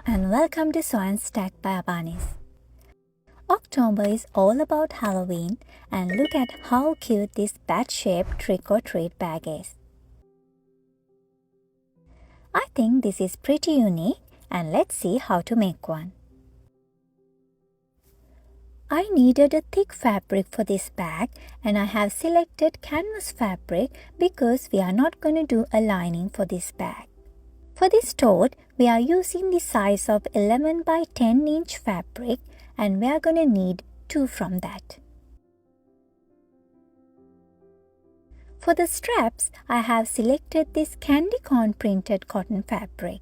and welcome to Sew and Stack by Abaniz. October is all about Halloween, and look at how cute this bat-shaped trick-or-treat bag is. I think this is pretty unique, and let's see how to make one. I needed a thick fabric for this bag, and I have selected canvas fabric because we are not going to do a lining for this bag. For this tote, we are using the size of 11 by 10 inch fabric, and we are going to need 2 from that. For the straps, I have selected this candy corn printed cotton fabric.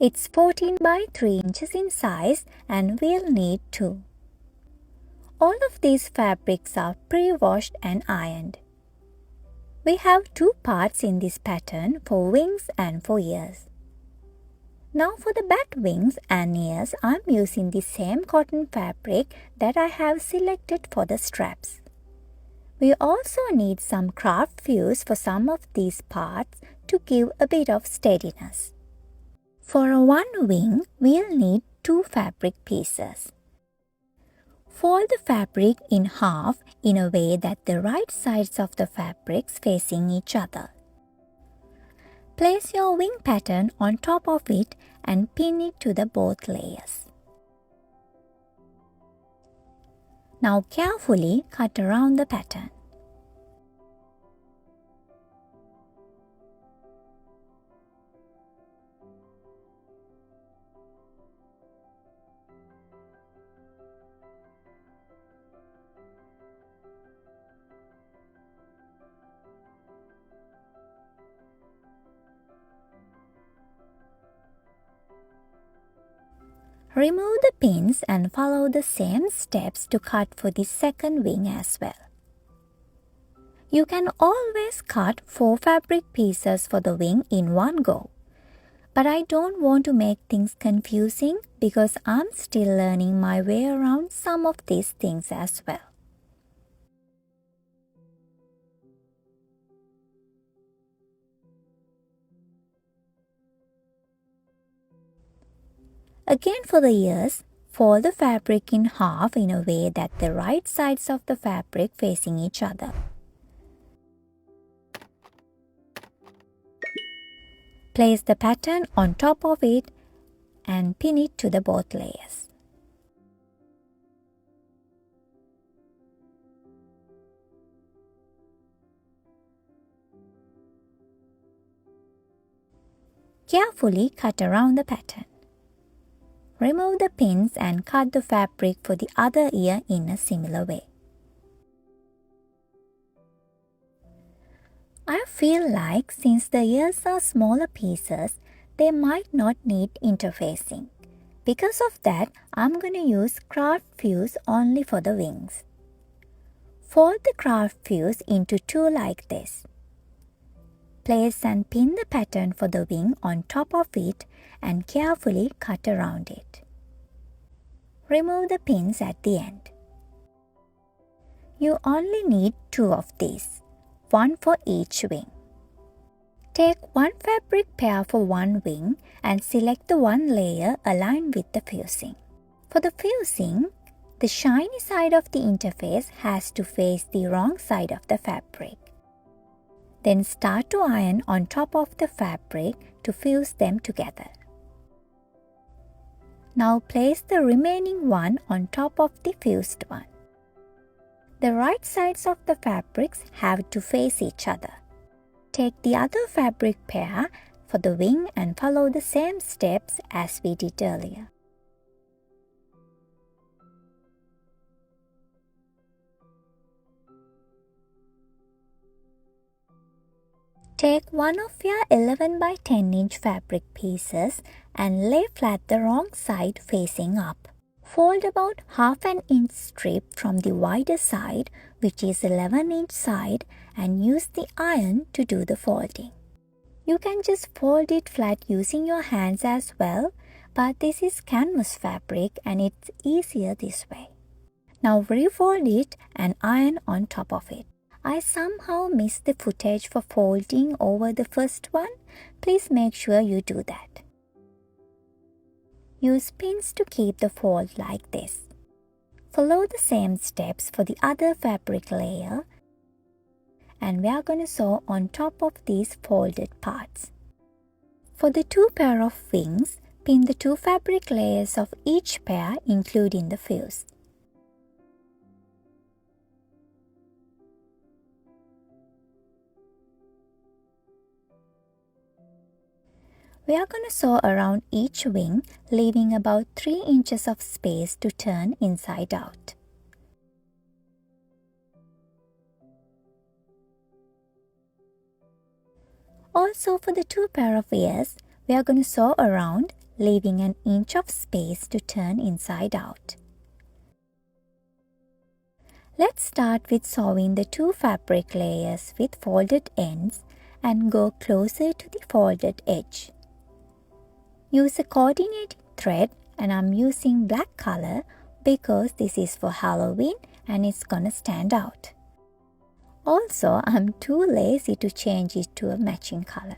It's 14 by 3 inches in size, and we'll need 2. All of these fabrics are pre-washed and ironed. We have 2 parts in this pattern for wings and for ears. Now for the bat wings and ears, I'm using the same cotton fabric that I have selected for the straps. We also need some craft fuse for some of these parts to give a bit of steadiness. For one wing, we'll need 2 fabric pieces. Fold the fabric in half in a way that the right sides of the fabrics facing each other. Place your wing pattern on top of it and pin it to the both layers. Now carefully cut around the pattern. Remove the pins and follow the same steps to cut for the second wing as well. You can always cut 4 fabric pieces for the wing in one go. But I don't want to make things confusing because I'm still learning my way around some of these things as well. Again for the ears, fold the fabric in half in a way that the right sides of the fabric facing each other. Place the pattern on top of it and pin it to the both layers. Carefully cut around the pattern. Remove the pins and cut the fabric for the other ear in a similar way. I feel like since the ears are smaller pieces, they might not need interfacing. Because of that, I'm going to use craft fuse only for the wings. Fold the craft fuse into 2 like this. Place and pin the pattern for the wing on top of it and carefully cut around it. Remove the pins at the end. You only need 2 of these, 1 for each wing. Take 1 fabric pair for one wing and select the one layer aligned with the fusing. For the fusing, the shiny side of the interface has to face the wrong side of the fabric. Then start to iron on top of the fabric to fuse them together. Now place the remaining one on top of the fused one. The right sides of the fabrics have to face each other. Take the other fabric pair for the wing and follow the same steps as we did earlier. Take one of your 11 by 10 inch fabric pieces and lay flat the wrong side facing up. Fold about half an inch strip from the wider side, which is 11 inch side, and use the iron to do the folding. You can just fold it flat using your hands as well, but this is canvas fabric and it's easier this way. Now refold it and iron on top of it. I somehow missed the footage for folding over the first one. Please make sure you do that. Use pins to keep the fold like this. Follow the same steps for the other fabric layer, and we are going to sew on top of these folded parts. For the 2 pair of wings, pin the 2 fabric layers of each pair including the fuse. We are going to sew around each wing, leaving about 3 inches of space to turn inside out. Also, for the 2 pair of ears, we are going to sew around, leaving an inch of space to turn inside out. Let's start with sewing the 2 fabric layers with folded ends and go closer to the folded edge. Use a coordinating thread, and I'm using black color because this is for Halloween and it's gonna stand out. Also, I'm too lazy to change it to a matching color.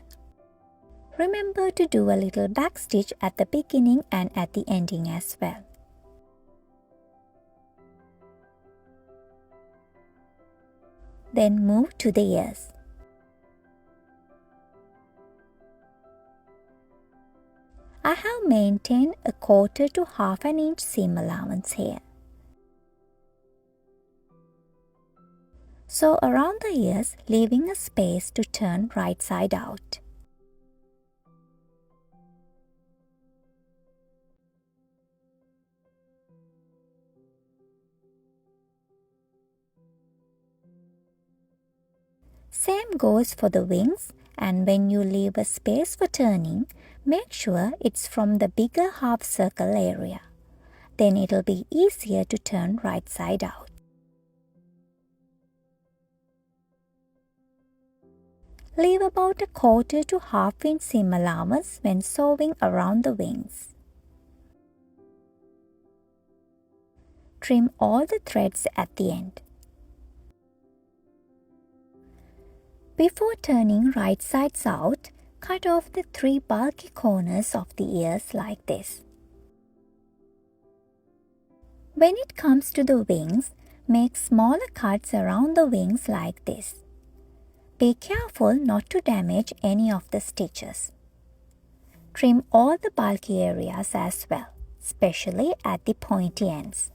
Remember to do a little back stitch at the beginning and at the ending as well. Then move to the ears. I have maintained a 1/4 to 1/2 inch seam allowance here. Sew around the ears, leaving a space to turn right side out. Same goes for the wings, and when you leave a space for turning, make sure it's from the bigger half circle area. Then it'll be easier to turn right side out. Leave about a 1/4 to 1/2 inch seam allowance when sewing around the wings. Trim all the threads at the end. Before turning right sides out, cut off the 3 bulky corners of the ears like this. When it comes to the wings, make smaller cuts around the wings like this. Be careful not to damage any of the stitches. Trim all the bulky areas as well, especially at the pointy ends.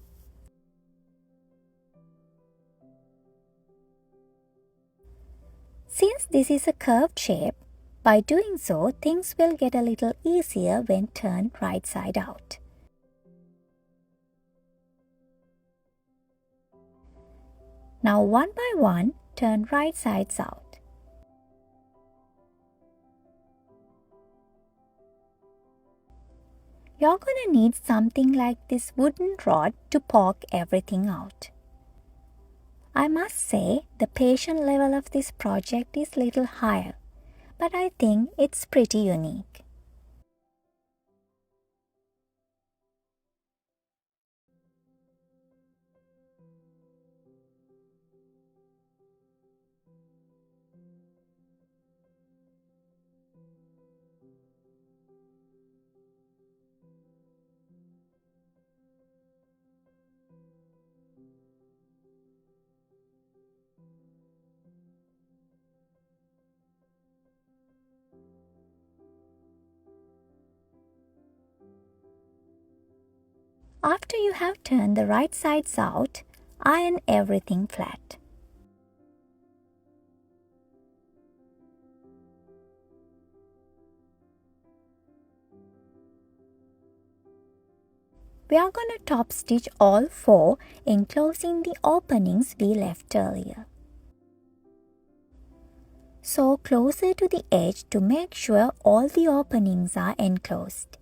Since this is a curved shape, by doing so, things will get a little easier when turned right side out. Now one by one, turn right sides out. You're going to need something like this wooden rod to poke everything out. I must say, the patience level of this project is little higher, but I think it's pretty unique. After you have turned the right sides out, iron everything flat. We are going to top stitch all 4, enclosing the openings we left earlier. Sew closer to the edge to make sure all the openings are enclosed.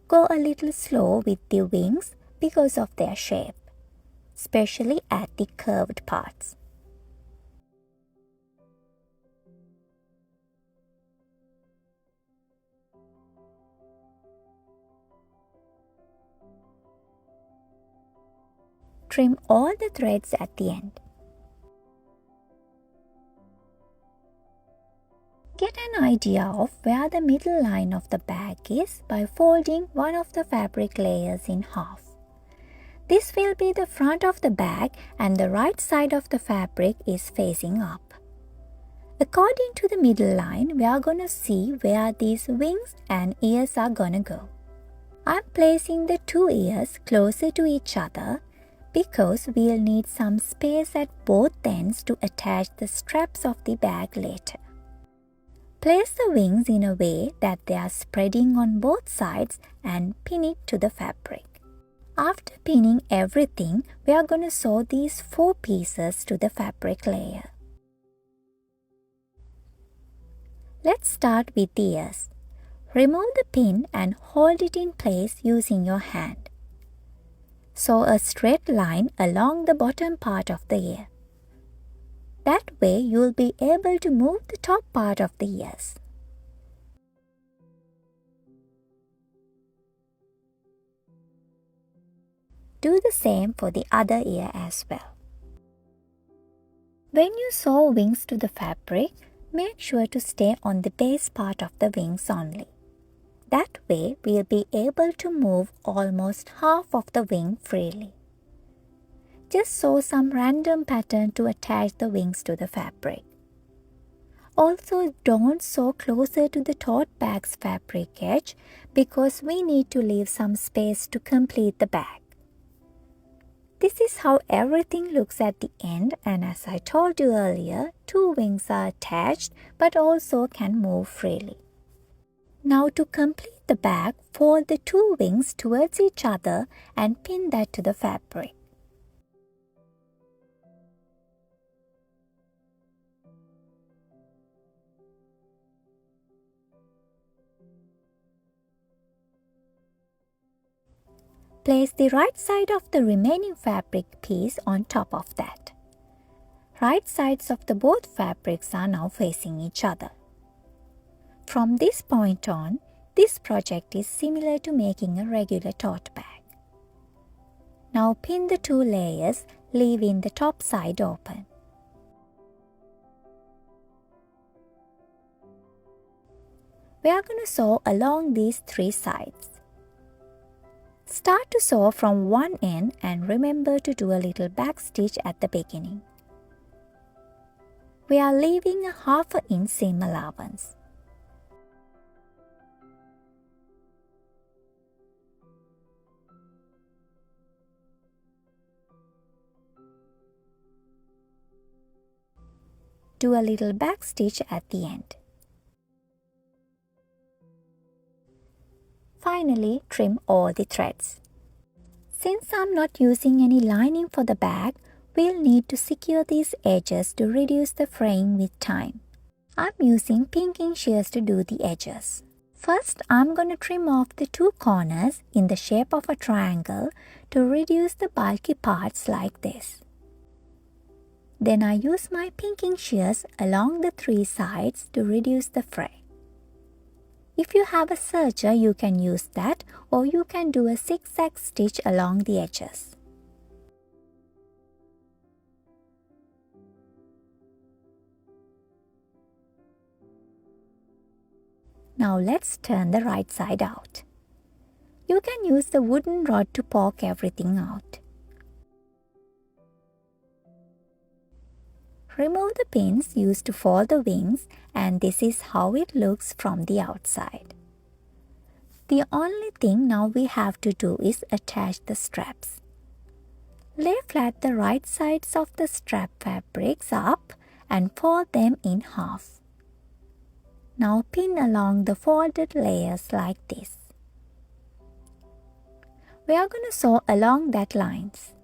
Go a little slow with the wings because of their shape, especially at the curved parts. Trim all the threads at the end. Get an idea of where the middle line of the bag is by folding one of the fabric layers in half. This will be the front of the bag and the right side of the fabric is facing up. According to the middle line, we are going to see where these wings and ears are going to go. I'm placing the two ears closer to each other because we'll need some space at both ends to attach the straps of the bag later. Place the wings in a way that they are spreading on both sides and pin it to the fabric. After pinning everything, we are going to sew these 4 pieces to the fabric layer. Let's start with the ears. Remove the pin and hold it in place using your hand. Sew a straight line along the bottom part of the ear. That way you will be able to move the top part of the ears. Do the same for the other ear as well. When you sew wings to the fabric, make sure to stay on the base part of the wings only. That way we'll be able to move almost half of the wing freely. Just sew some random pattern to attach the wings to the fabric. Also, don't sew closer to the tote bag's fabric edge because we need to leave some space to complete the bag. This is how everything looks at the end, and as I told you earlier, 2 wings are attached but also can move freely. Now to complete the bag, fold the 2 wings towards each other and pin that to the fabric. Place the right side of the remaining fabric piece on top of that. Right sides of the both fabrics are now facing each other. From this point on, this project is similar to making a regular tote bag. Now pin the 2 layers, leaving the top side open. We are going to sew along these 3 sides. Start to sew from one end and remember to do a little back stitch at the beginning. We are leaving a 1/2 inch seam allowance. Do a little back stitch at the end. Finally, trim all the threads. Since I'm not using any lining for the bag, we'll need to secure these edges to reduce the fraying with time. I'm using pinking shears to do the edges. First, I'm going to trim off the 2 corners in the shape of a triangle to reduce the bulky parts like this. Then I use my pinking shears along the 3 sides to reduce the fray. If you have a serger, you can use that, or you can do a zigzag stitch along the edges. Now let's turn the right side out. You can use the wooden rod to poke everything out. Remove the pins used to fold the wings, and this is how it looks from the outside. The only thing now we have to do is attach the straps. Lay flat the right sides of the strap fabrics up and fold them in half. Now pin along the folded layers like this. We are going to sew along that lines.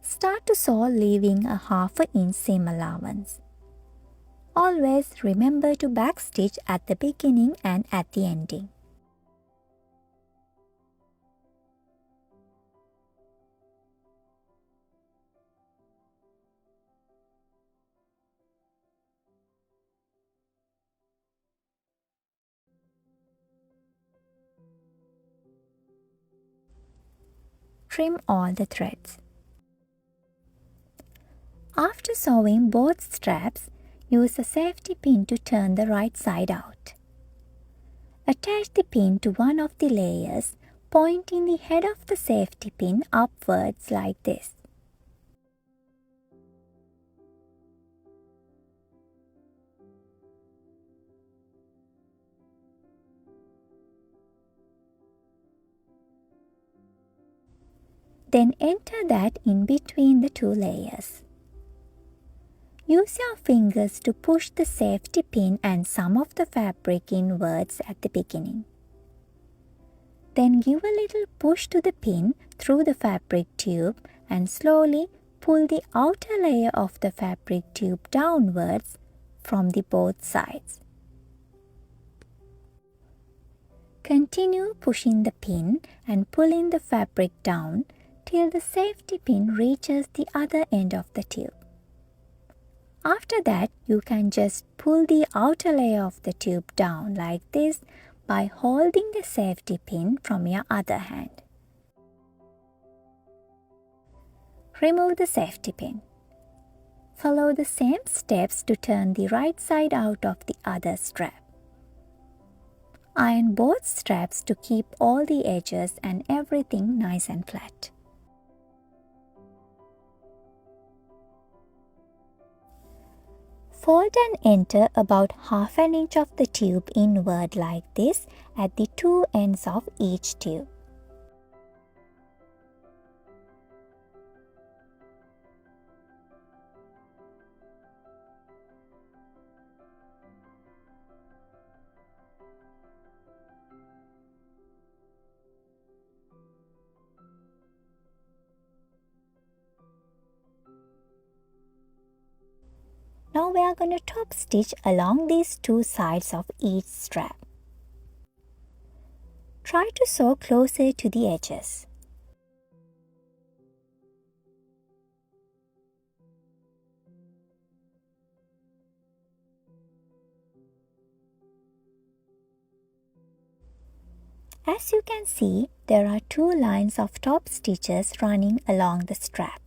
Start to sew leaving a 1/2 inch seam allowance. Always remember to backstitch at the beginning and at the ending. Trim all the threads. After sewing both straps, use a safety pin to turn the right side out. Attach the pin to one of the layers, pointing the head of the safety pin upwards like this. Then enter that in between the two layers. Use your fingers to push the safety pin and some of the fabric inwards at the beginning. Then give a little push to the pin through the fabric tube and slowly pull the outer layer of the fabric tube downwards from the both sides. Continue pushing the pin and pulling the fabric down till the safety pin reaches the other end of the tube. After that, you can just pull the outer layer of the tube down like this by holding the safety pin from your other hand. Remove the safety pin. Follow the same steps to turn the right side out of the other strap. Iron both straps to keep all the edges and everything nice and flat. Fold and enter about half an inch of the tube inward like this at the two ends of each tube. Now we are going to top stitch along these two sides of each strap. Try to sew closer to the edges. As you can see, there are two lines of top stitches running along the strap.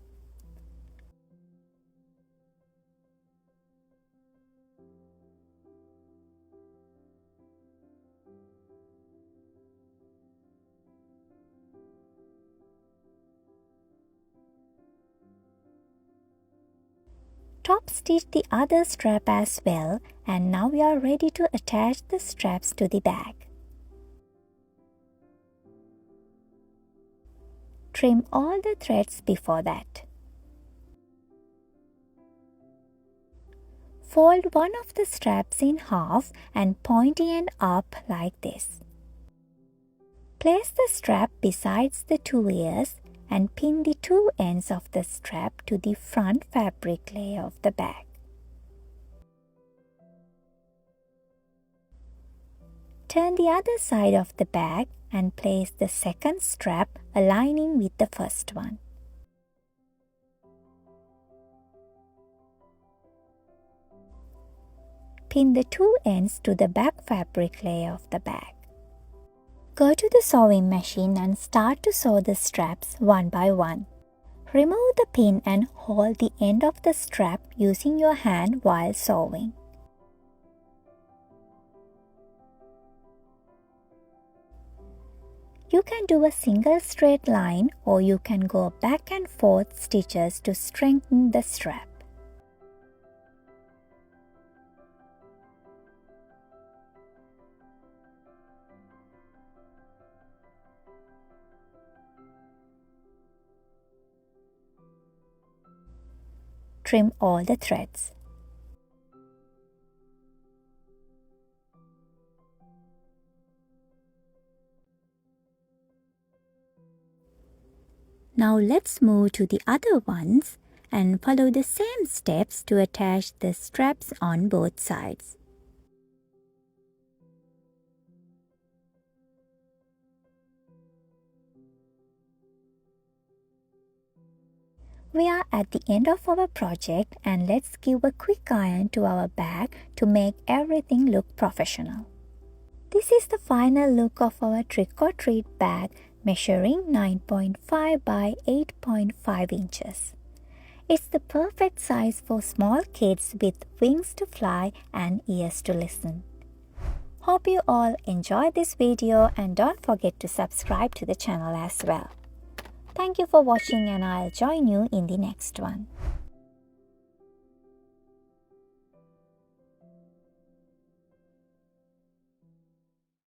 Top stitch the other strap as well, and now we are ready to attach the straps to the bag. Trim all the threads before that. Fold one of the straps in half and point the end up like this. Place the strap besides the two ears and pin the two ends of the strap to the front fabric layer of the bag. Turn the other side of the bag and place the second strap aligning with the first one. Pin the two ends to the back fabric layer of the bag. Go to the sewing machine and start to sew the straps one by one. Remove the pin and hold the end of the strap using your hand while sewing. You can do a single straight line or you can go back and forth stitches to strengthen the strap. Trim all the threads. Now let's move to the other ones and follow the same steps to attach the straps on both sides. We are at the end of our project and let's give a quick iron to our bag to make everything look professional. This is the final look of our trick or treat bag measuring 9.5 by 8.5 inches. It's the perfect size for small kids with wings to fly and ears to listen. Hope you all enjoyed this video and don't forget to subscribe to the channel as well. Thank you for watching and I'll join you in the next one.